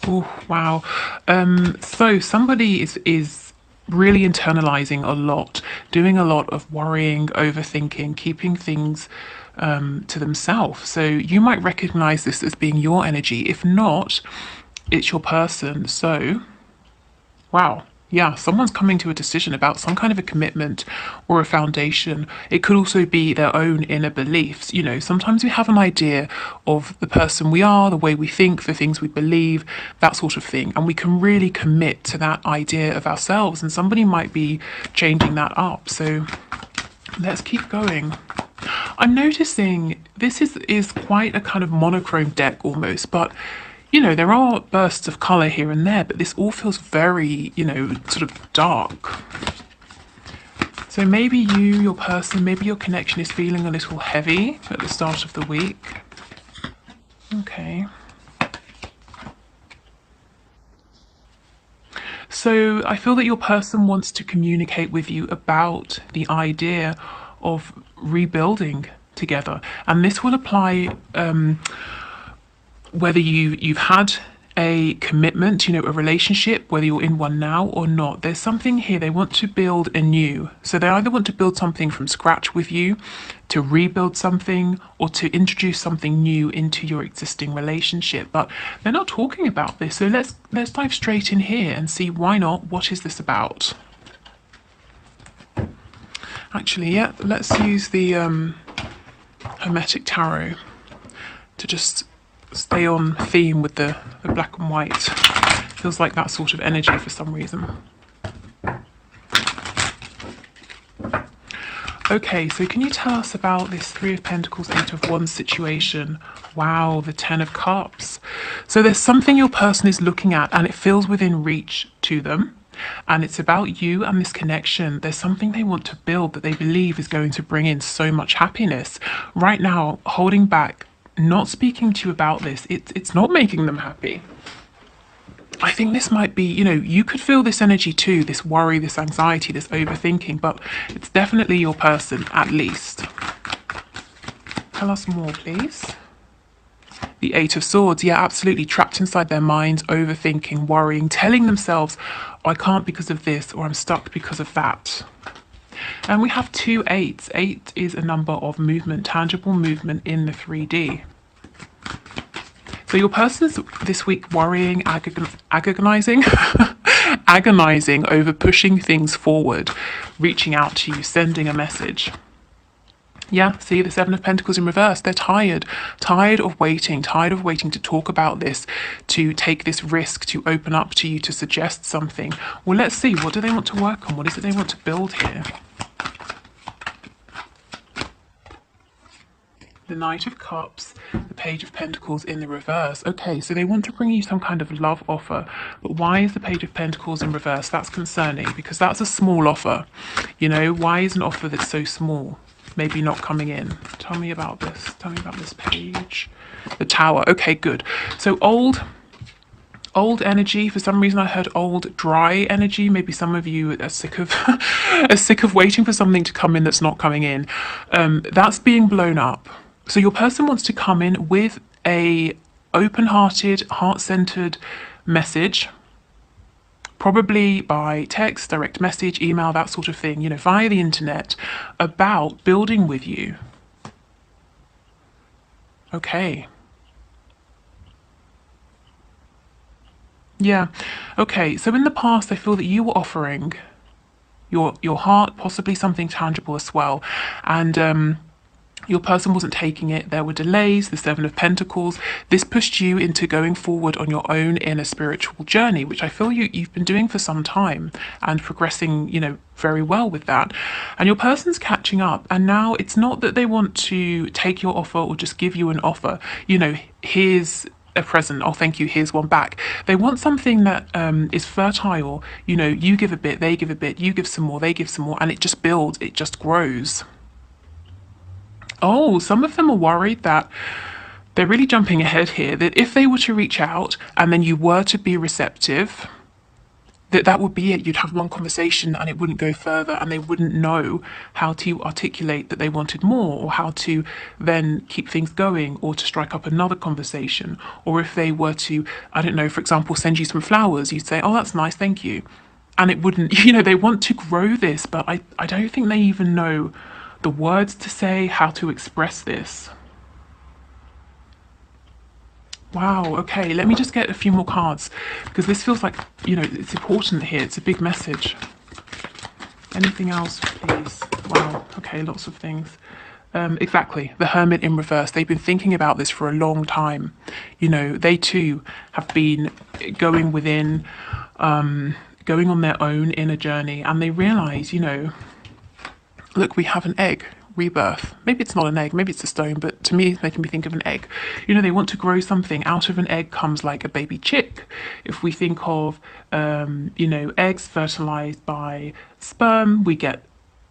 Oh, wow. So somebody is really internalizing a lot, doing a lot of worrying, overthinking, keeping things to themselves. So you might recognize this as being your energy. If not, it's your person. So wow. Yeah, someone's coming to a decision about some kind of a commitment or a foundation. It could also be their own inner beliefs. You know, sometimes we have an idea of the person we are, the way we think, the things we believe, that sort of thing. And we can really commit to that idea of ourselves. And somebody might be changing that up. So let's keep going. I'm noticing this is quite a kind of monochrome deck almost, but you know, there are bursts of colour here and there, but this all feels very, you know, sort of dark. So maybe you, your person, maybe your connection is feeling a little heavy at the start of the week. Okay. So I feel that your person wants to communicate with you about the idea of rebuilding together. And this will apply whether you've had a commitment, you know, a relationship, whether you're in one now or not. There's something here they want to build anew. So they either want to build something from scratch with you, to rebuild something, or to introduce something new into your existing relationship. But they're not talking about this. So let's dive straight in here and see why not. What is this about? Actually, yeah, let's use the Hermetic Tarot to just stay on theme with the black and white. Feels like that sort of energy for some reason. Okay, so can you tell us about this Three of Pentacles, Eight of Wands situation? Wow, the Ten of Cups. So there's something your person is looking at and it feels within reach to them. And it's about you and this connection. There's something they want to build that they believe is going to bring in so much happiness. Right now, holding back, not speaking to you about this, it's not making them happy. I think this might be, you know, you could feel this energy too, this worry, this anxiety, this overthinking, but it's definitely your person, at least. Tell us more, please. The Eight of Swords, yeah, absolutely. Trapped inside their minds, overthinking, worrying, telling themselves, oh, I can't because of this, or I'm stuck because of that. And we have two eights. Eight is a number of movement, tangible movement in the 3D. So your person's this week worrying, agonizing, agonizing over pushing things forward, reaching out to you, sending a message. Yeah, see the Seven of Pentacles in reverse. They're tired of waiting to talk about this, to take this risk, to open up to you, to suggest something. Well, let's see. What do they want to work on? What is it they want to build here? The Knight of Cups, the Page of Pentacles in the reverse. Okay, so they want to bring you some kind of love offer. But why is the Page of Pentacles in reverse? That's concerning because that's a small offer. You know, why is an offer that's so small maybe not coming in? Tell me about this. Tell me about this page. The Tower. Okay, good. So old energy. For some reason I heard old dry energy. Maybe some of you are sick of are sick of waiting for something to come in that's not coming in. That's being blown up. So your person wants to come in with a open-hearted, heart-centered message, probably by text, direct message, email, that sort of thing, you know, via the internet, about building with you. Okay. Yeah. Okay. So in the past, I feel that you were offering your heart, possibly something tangible as well, and your person wasn't taking it. There were delays, the Seven of Pentacles. This pushed you into going forward on your own inner spiritual journey, which I feel you've been doing for some time and progressing, you know, very well with that. And your person's catching up. And now it's not that they want to take your offer or just give you an offer. You know, here's a present. Oh, thank you. Here's one back. They want something that is fertile. You know, you give a bit, they give a bit, you give some more, they give some more, and it just builds, it just grows. Oh, some of them are worried that they're really jumping ahead here, that if they were to reach out and then you were to be receptive, that would be it. You'd have one conversation and it wouldn't go further, and they wouldn't know how to articulate that they wanted more, or how to then keep things going, or to strike up another conversation. Or if they were to, I don't know, for example, send you some flowers, you'd say, oh, that's nice, thank you. And it wouldn't, they want to grow this, but I don't think they even know the words to say, how to express this. Wow, okay, let me just get a few more cards, because this feels like, it's important here. It's a big message. Anything else, please? Wow, okay, lots of things. Exactly, the Hermit in reverse. They've been thinking about this for a long time. They too have been going within, going on their own inner journey, and they realize, look, we have an egg. Rebirth. Maybe it's not an egg, maybe it's a stone, but to me, it's making me think of an egg. They want to grow something. Out of an egg comes like a baby chick. If we think of, eggs fertilized by sperm, we get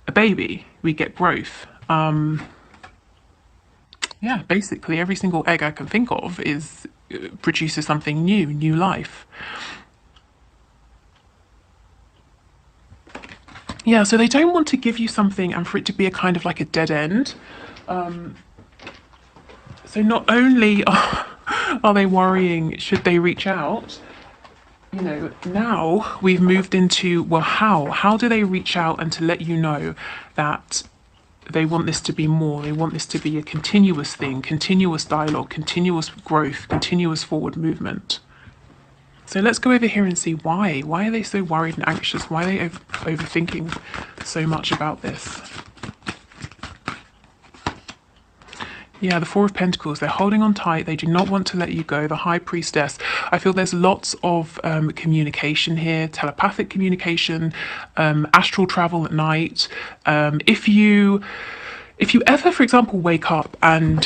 a baby, we get growth. Yeah, basically every single egg I can think of produces something new life. Yeah, so they don't want to give you something and for it to be a kind of like a dead end. So not only are they worrying, should they reach out, now we've moved into, well, how do they reach out and to let you know that they want this to be more, they want this to be a continuous thing, continuous dialogue, continuous growth, continuous forward movement. So let's go over here and see why. Why are they so worried and anxious? Why are they overthinking so much about this? Yeah, the Four of Pentacles, they're holding on tight. They do not want to let you go. The High Priestess, I feel there's lots of communication here, telepathic communication, astral travel at night. If you ever, for example, wake up and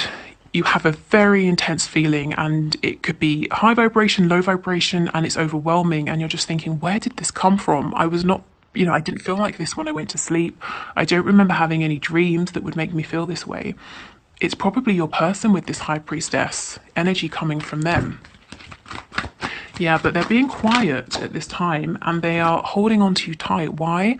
you have a very intense feeling, and it could be high vibration, low vibration, and it's overwhelming, and you're just thinking, where did this come from? I was not, I didn't feel like this when I went to sleep. I don't remember having any dreams that would make me feel this way. It's probably your person with this High Priestess energy coming from them. Yeah, but they're being quiet at this time, and they are holding on to you tight. Why?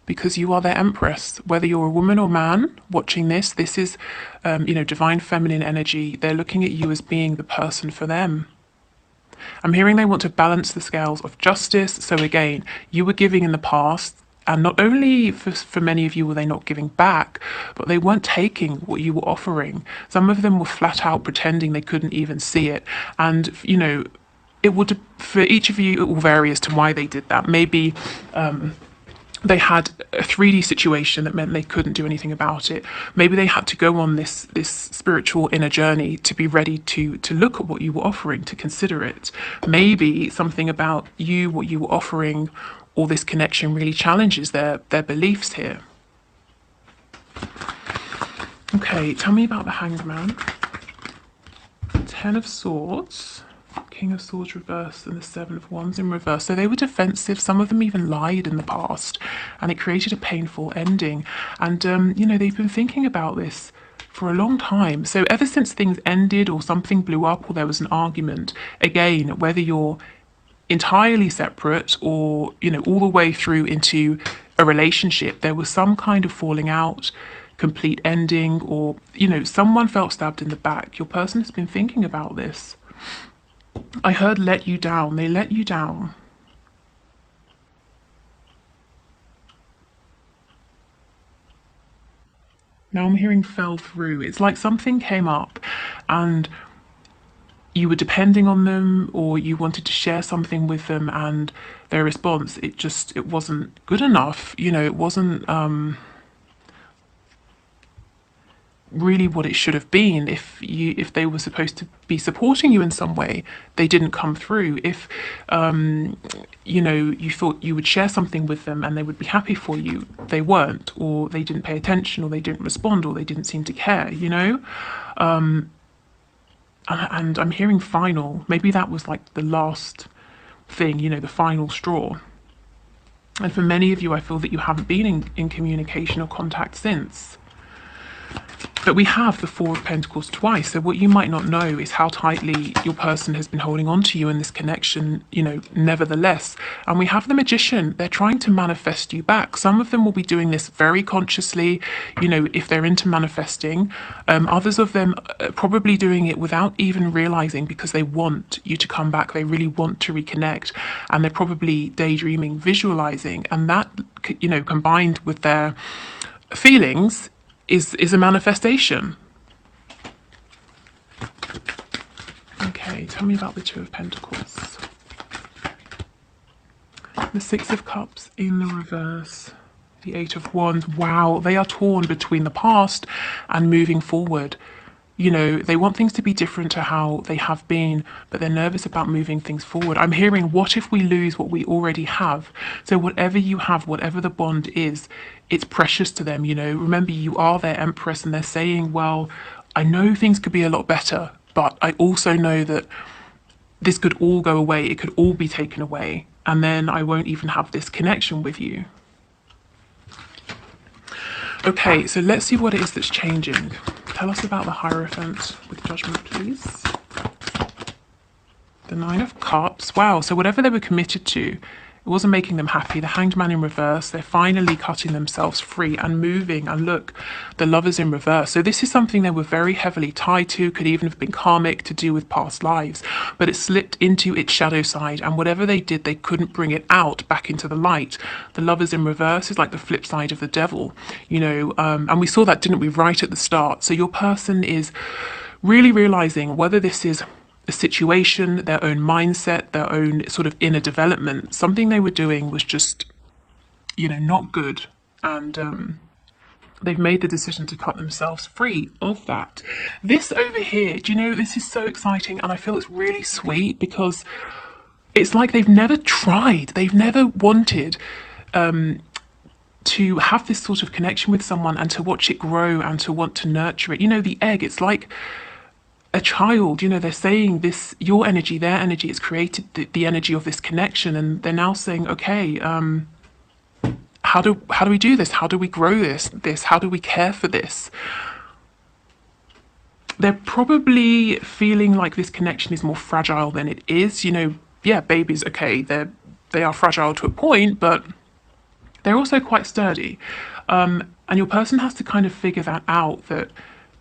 Because you are their Empress. Whether you're a woman or man watching this is, divine feminine energy. They're looking at you as being the person for them. I'm hearing they want to balance the scales of justice. So again, you were giving in the past, and not only for many of you were they not giving back, but they weren't taking what you were offering. Some of them were flat out pretending they couldn't even see it. And, it would, for each of you, it will vary as to why they did that. Maybe, they had a 3D situation that meant they couldn't do anything about it. Maybe they had to go on this spiritual inner journey to be ready to look at what you were offering, to consider it. Maybe something about you, what you were offering, or this connection really challenges their beliefs here. Okay, tell me about the Hanged Man. Ten of Swords. King of Swords reversed and the Seven of Wands in reverse. So they were defensive. Some of them even lied in the past, and it created a painful ending. And, they've been thinking about this for a long time. So ever since things ended or something blew up or there was an argument, again, whether you're entirely separate or, all the way through into a relationship, there was some kind of falling out, complete ending, or, someone felt stabbed in the back. Your person has been thinking about this. I heard let you down. They let you down. Now I'm hearing fell through. It's like something came up and you were depending on them, or you wanted to share something with them, and their response, it wasn't good enough. It wasn't really what it should have been. If they were supposed to be supporting you in some way, they didn't come through. If you thought you would share something with them and they would be happy for you, they weren't, or they didn't pay attention, or they didn't respond, or they didn't seem to care. And I'm hearing final. Maybe that was like the last thing, the final straw. And for many of you, I feel that you haven't been in communication or contact since. But we have the Four of Pentacles twice. So what you might not know is how tightly your person has been holding on to you in this connection, you know, nevertheless. And we have the Magician. They're trying to manifest you back. Some of them will be doing this very consciously, you know, if they're into manifesting. Others of them are probably doing it without even realizing, because they want you to come back. They really want to reconnect. And they're probably daydreaming, visualizing. And that, you know, combined with their feelings is a manifestation. Okay, tell me about the Two of Pentacles. The Six of Cups in the reverse. The Eight of Wands. Wow, they are torn between the past and moving forward. You know, they want things to be different to how they have been, but they're nervous about moving things forward. I'm hearing, what if we lose what we already have? So whatever you have, whatever the bond is, it's precious to them. You know, remember, you are their empress, and they're saying, well, I know things could be a lot better, but I also know that this could all go away. It could all be taken away. And then I won't even have this connection with you. Okay, so let's see what it is that's changing. Tell us about the Hierophant with Judgment, please. The Nine of Cups. Wow, so whatever they were committed to, it wasn't making them happy. The Hanged Man in reverse. They're finally cutting themselves free and moving. And look, the Lovers in reverse. So this is something they were very heavily tied to, could even have been karmic, to do with past lives. But it slipped into its shadow side. And whatever they did, they couldn't bring it out back into the light. The Lovers in reverse is like the flip side of the devil, you know. And we saw that, didn't we, right at the start. So your person is really realizing whether this is a situation, their own mindset, their own sort of inner development. Something they were doing was just, you know, not good. And they've made the decision to cut themselves free of that. This over here, do you know, this is so exciting, and I feel it's really sweet, because it's like they've never tried, they've never wanted to have this sort of connection with someone and to watch it grow and to want to nurture it. You know, the egg, it's like a child, you know, they're saying this, your energy, their energy, has created the energy of this connection, and they're now saying, okay, how do we do this? How do we grow this? How do we care for this? They're probably feeling like this connection is more fragile than it is. You know, yeah, babies, okay, they are fragile to a point, but they're also quite sturdy. And your person has to kind of figure that out, that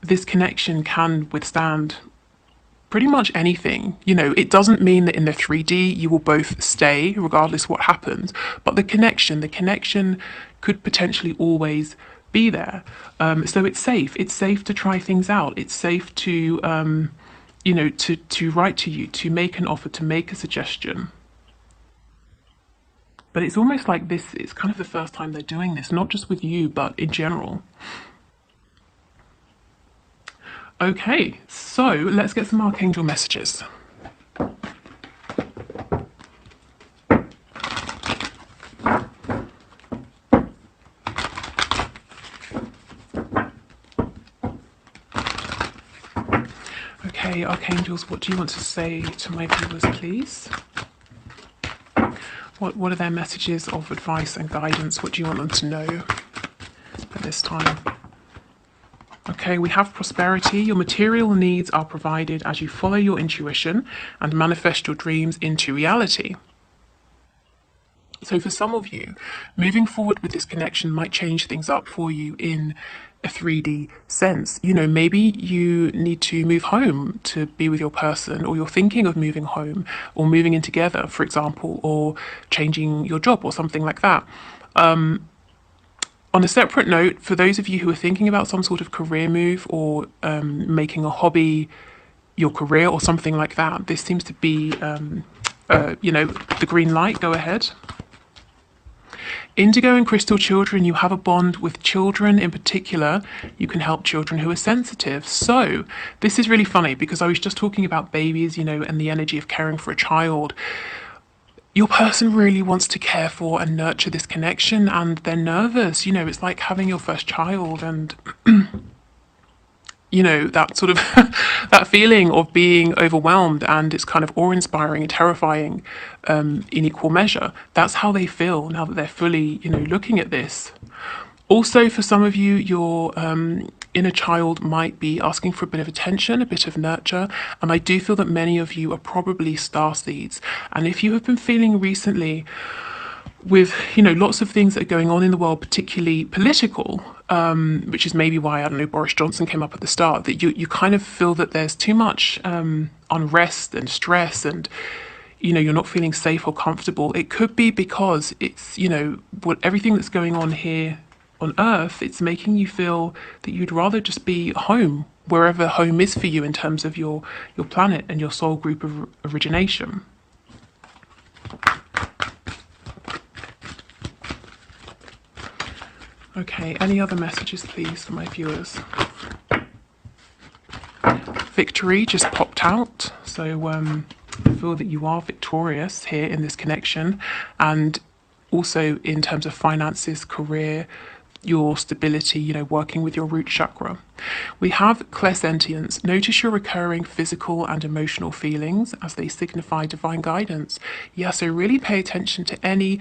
this connection can withstand pretty much anything. You know, it doesn't mean that in the 3D you will both stay regardless what happens, but the connection could potentially always be there. So it's safe. It's safe to try things out. It's safe to, you know, to write to you, to make an offer, to make a suggestion. But it's almost like this, it's kind of the first time they're doing this, not just with you, but in general. Okay, so let's get some archangel messages. Okay, archangels, what do you want to say to my viewers, please? What are their messages of advice and guidance? What do you want them to know at this time? Okay, we have prosperity. Your material needs are provided as you follow your intuition and manifest your dreams into reality. So for some of you, moving forward with this connection might change things up for you in a 3D sense. You know, maybe you need to move home to be with your person, or you're thinking of moving home or moving in together, for example, or changing your job or something like that. On a separate note, for those of you who are thinking about some sort of career move, or making a hobby your career or something like that, this seems to be, you know, the green light. Go ahead. Indigo and crystal children, you have a bond with children in particular. You can help children who are sensitive. So this is really funny, because I was just talking about babies, you know, and the energy of caring for a child. Your person really wants to care for and nurture this connection, and they're nervous. You know, it's like having your first child, and you know, that sort of that feeling of being overwhelmed, and it's kind of awe-inspiring and terrifying in equal measure. That's how they feel now that they're fully, you know, looking at this. Also, for some of you, inner child might be asking for a bit of attention, a bit of nurture. And I do feel that many of you are probably star seeds. And if you have been feeling recently with, lots of things that are going on in the world, particularly political, which is maybe why, I don't know, Boris Johnson came up at the start, that you kind of feel that there's too much unrest and stress, and you're not feeling safe or comfortable. It could be because it's, everything that's going on here on Earth, it's making you feel that you'd rather just be home, wherever home is for you in terms of your planet and your soul group of origination. Okay, any other messages, please, for my viewers? Victory just popped out, so I feel that you are victorious here in this connection, and also in terms of finances, career, your stability, working with your root chakra. We have clairsentience. Notice your recurring physical and emotional feelings as they signify divine guidance. Yeah, so really pay attention to any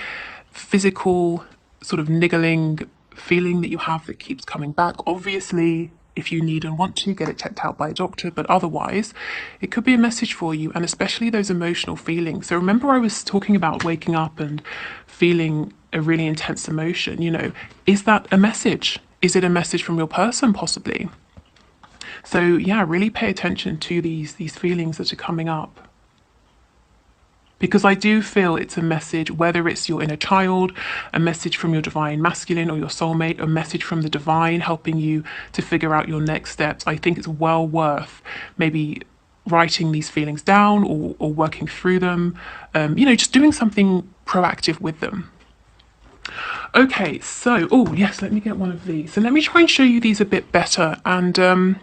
physical sort of niggling feeling that you have that keeps coming back. Obviously, if you need and want to, get it checked out by a doctor, but otherwise it could be a message for you, and especially those emotional feelings. So remember, I was talking about waking up and feeling a really intense emotion. Is that a message? Is it a message from your person, possibly? So yeah, really pay attention to these feelings that are coming up, because I do feel it's a message, whether it's your inner child, a message from your divine masculine or your soulmate, a message from the divine helping you to figure out your next steps. I think it's well worth maybe writing these feelings down or working through them, just doing something proactive with them. Okay, so, oh yes, let me get one of these. So let me try and show you these a bit better. And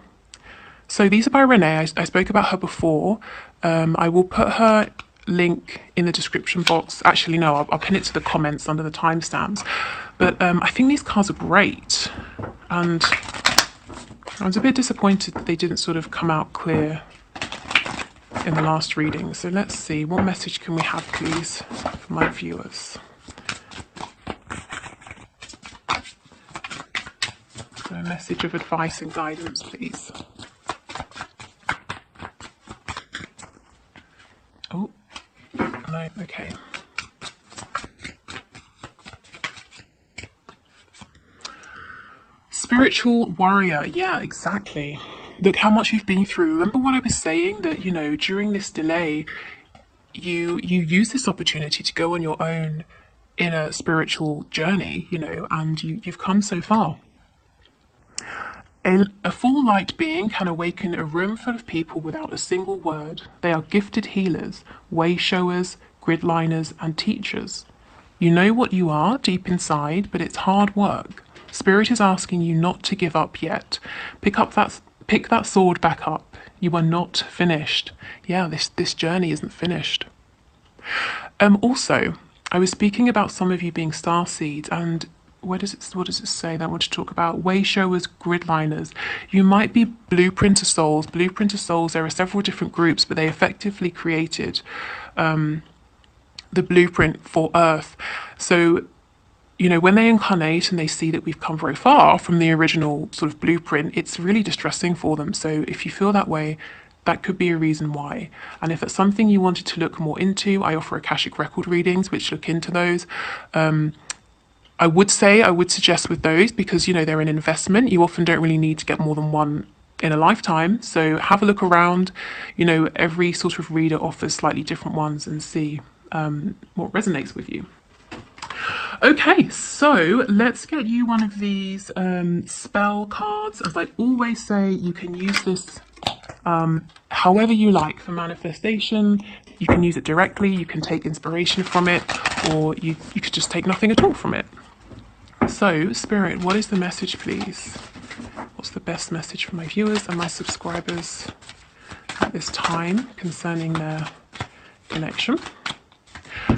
so these are by Renee. I spoke about her before. I will put her link in the description box. Actually, no, I'll pin it to the comments under the timestamps. But I think these cards are great. And I was a bit disappointed that they didn't sort of come out clear in the last reading. So let's see, what message can we have, please, for my viewers? So a message of advice and guidance, please. Oh, no, okay. Spiritual warrior, yeah, exactly. Look how much you've been through. Remember what I was saying, that, during this delay, you use this opportunity to go on your own inner spiritual journey, and you've come so far. A full light being can awaken a room full of people without a single word. They are gifted healers, way showers, grid liners, and teachers. You know what you are deep inside, but it's hard work. Spirit is asking you not to give up yet. Pick that sword back up. You are not finished. Yeah, this journey isn't finished. Also, I was speaking about some of you being star seeds, and what does it say that I want to talk about? Way showers, grid liners. You might be blueprinter souls. Blueprinter souls, there are several different groups, but they effectively created the blueprint for Earth. So, when they incarnate and they see that we've come very far from the original sort of blueprint, it's really distressing for them. So if you feel that way, that could be a reason why. And if it's something you wanted to look more into, I offer Akashic record readings, which look into those. I would suggest with those, because, they're an investment. You often don't really need to get more than one in a lifetime. So have a look around. Every sort of reader offers slightly different ones, and see what resonates with you. Okay, so let's get you one of these spell cards. As I always say, you can use this however you like for manifestation. You can use it directly, you can take inspiration from it, or you could just take nothing at all from it. So, Spirit, what is the message, please? What's the best message for my viewers and my subscribers at this time concerning their connection?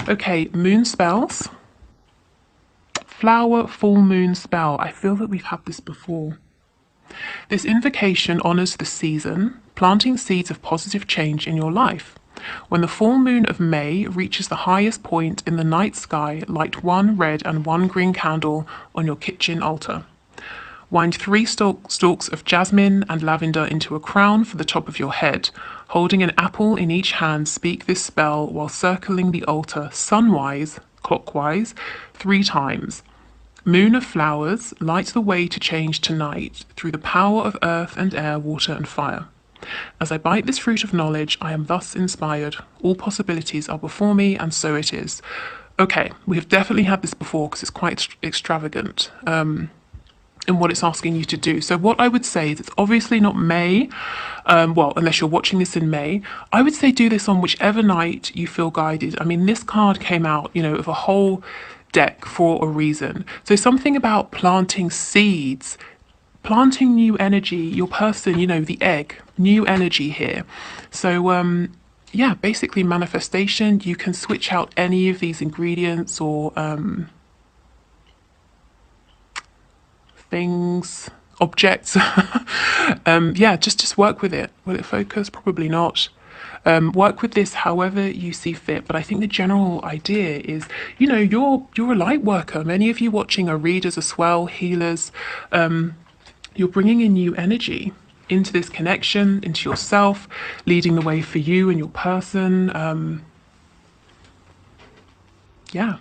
Okay, moon spells. Flower full moon spell. I feel that we've had this before. This invocation honors the season, planting seeds of positive change in your life. When the full moon of May reaches the highest point in the night sky, light one red and one green candle on your kitchen altar. Wind 3 stalks of jasmine and lavender into a crown for the top of your head. Holding an apple in each hand, speak this spell while circling the altar sunwise, clockwise, 3 times. Moon of flowers, light the way to change tonight through the power of earth and air, water and fire. As I bite this fruit of knowledge, I am thus inspired. All possibilities are before me, and so it is. Okay, we have definitely had this before because it's quite extravagant in what it's asking you to do. So what I would say is it's obviously not May, well, unless you're watching this in May. I would say do this on whichever night you feel guided. I mean, this card came out, you know, of a whole deck for a reason. So something about planting seeds, planting new energy, your person, you know, the egg, new energy here. So yeah, basically manifestation. You can switch out any of these ingredients or things, objects. Yeah, just work with it. Will it focus? Probably not. Work with this however you see fit, but I think the general idea is, you know, you're a light worker. Many of you watching are readers as well, healers. You're bringing in new energy into this connection, into yourself, leading the way for you and your person. Yeah.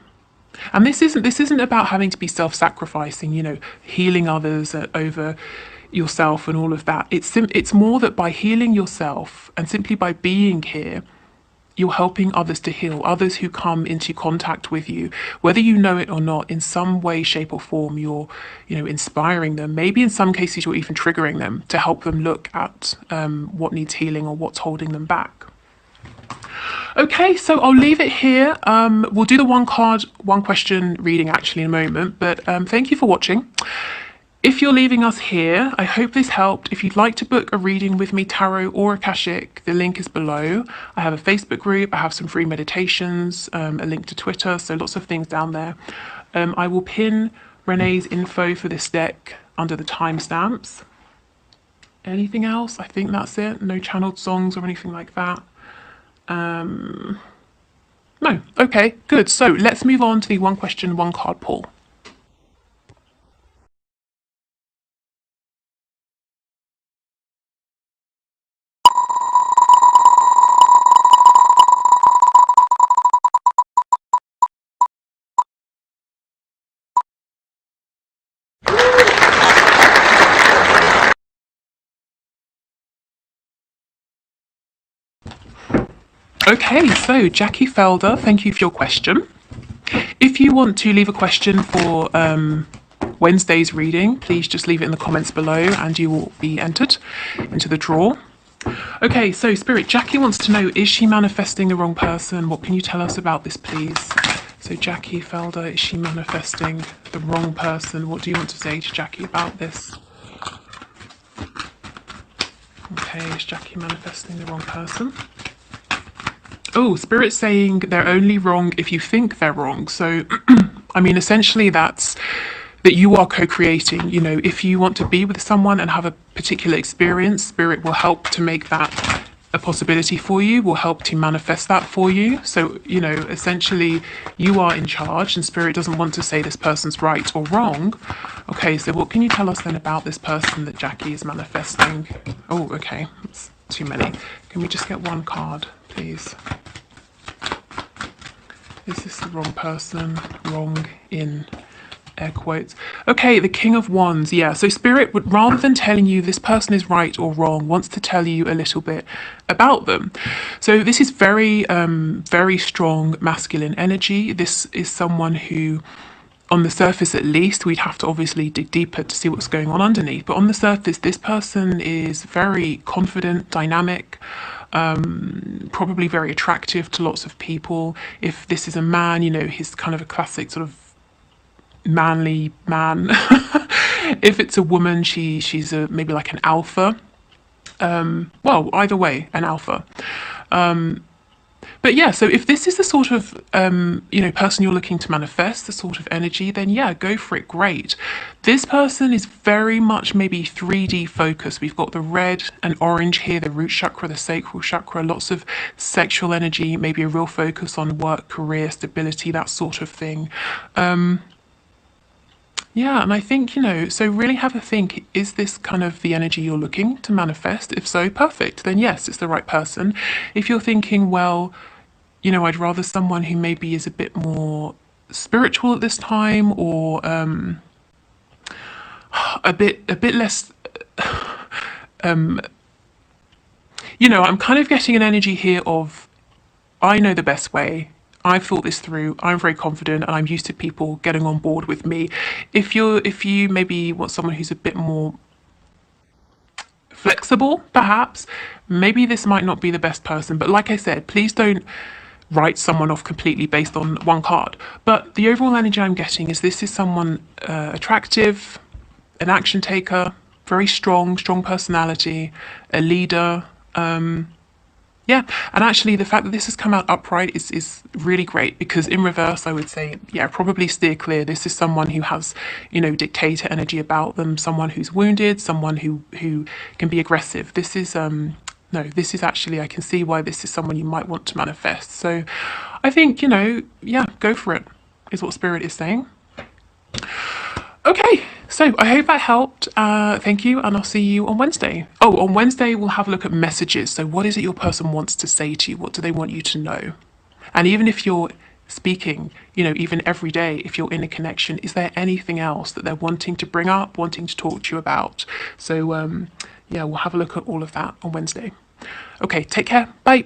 And this isn't about having to be self-sacrificing, you know, healing others over yourself and all of that. It's more that by healing yourself and simply by being here, you're helping others to heal, others who come into contact with you, whether you know it or not, in some way, shape or form, you're, you know, inspiring them. Maybe in some cases you're even triggering them to help them look at what needs healing or what's holding them back. Okay, so I'll leave it here. We'll do the one card, one question reading actually in a moment, but thank you for watching. If you're leaving us here, I hope this helped. If you'd like to book a reading with me, tarot or Akashic, the link is below. I have a Facebook group, I have some free meditations, a link to Twitter, so lots of things down there. I will pin Renee's info for this deck under the timestamps. Anything else? I think that's it. No channeled songs or anything like that. No. Okay, good. So let's move on to the one question, one card pull. Okay, so Jackie Felder, thank you for your question. If you want to leave a question for Wednesday's reading, please just leave it in the comments below and you will be entered into the draw. Okay, so Spirit, Jackie wants to know, is she manifesting the wrong person? What can you tell us about this, please? So Jackie Felder, is she manifesting the wrong person? What do you want to say to Jackie about this? Okay, is Jackie manifesting the wrong person? Oh, Spirit's saying they're only wrong if you think they're wrong. So, I mean, essentially that's that you are co-creating. You know, if you want to be with someone and have a particular experience, Spirit will help to make that a possibility for you, will help to manifest that for you. So, you know, essentially you are in charge and Spirit doesn't want to say this person's right or wrong. Okay, so what can you tell us then about this person that Jackie is manifesting? Oh, okay, that's too many. Can we just get one card, please? Is this the wrong person? Wrong in air quotes. Okay, the King of Wands. Yeah, so Spirit would, rather than telling you this person is right or wrong, wants to tell you a little bit about them. So this is very, very strong masculine energy. This is someone who, on the surface at least, we'd have to obviously dig deeper to see what's going on underneath. But on the surface, this person is very confident, dynamic, probably very attractive to lots of people. If this is a man, you know, he's kind of a classic sort of manly man. If it's a woman, she's maybe like an alpha. Well, either way, an alpha. But yeah, so if this is the sort of, you know, person you're looking to manifest, the sort of energy, then yeah, go for it, great. This person is very much maybe 3D focused. We've got the red and orange here, the root chakra, the sacral chakra, lots of sexual energy, maybe a real focus on work, career, stability, that sort of thing. Yeah, and I think, so really have a think, is this kind of the energy you're looking to manifest? If so, perfect. Then yes, it's the right person. If you're thinking, well, I'd rather someone who maybe is a bit more spiritual at this time, or a bit less, I'm kind of getting an energy here of, I know the best way. I've thought this through. I'm very confident, and I'm used to people getting on board with me. If you maybe want someone who's a bit more flexible, perhaps, maybe this might not be the best person. But like I said, please don't write someone off completely based on one card. But the overall energy I'm getting is this is someone attractive, an action taker, very strong personality, a leader. Yeah, and actually, the fact that this has come out upright is really great, because in reverse, I would say, yeah, probably steer clear. This is someone who has, dictator energy about them, someone who's wounded, someone who can be aggressive. This is no, this is actually, I can see why this is someone you might want to manifest. So, I think, yeah, go for it, is what Spirit is saying. Okay, so I hope that helped. Thank you, and I'll see you on Wednesday. Oh, on Wednesday, we'll have a look at messages. So, what is it your person wants to say to you? What do they want you to know? And even if you're speaking, even every day, if you're in a connection, is there anything else that they're wanting to bring up, wanting to talk to you about? So, yeah, we'll have a look at all of that on Wednesday. Okay, take care. Bye.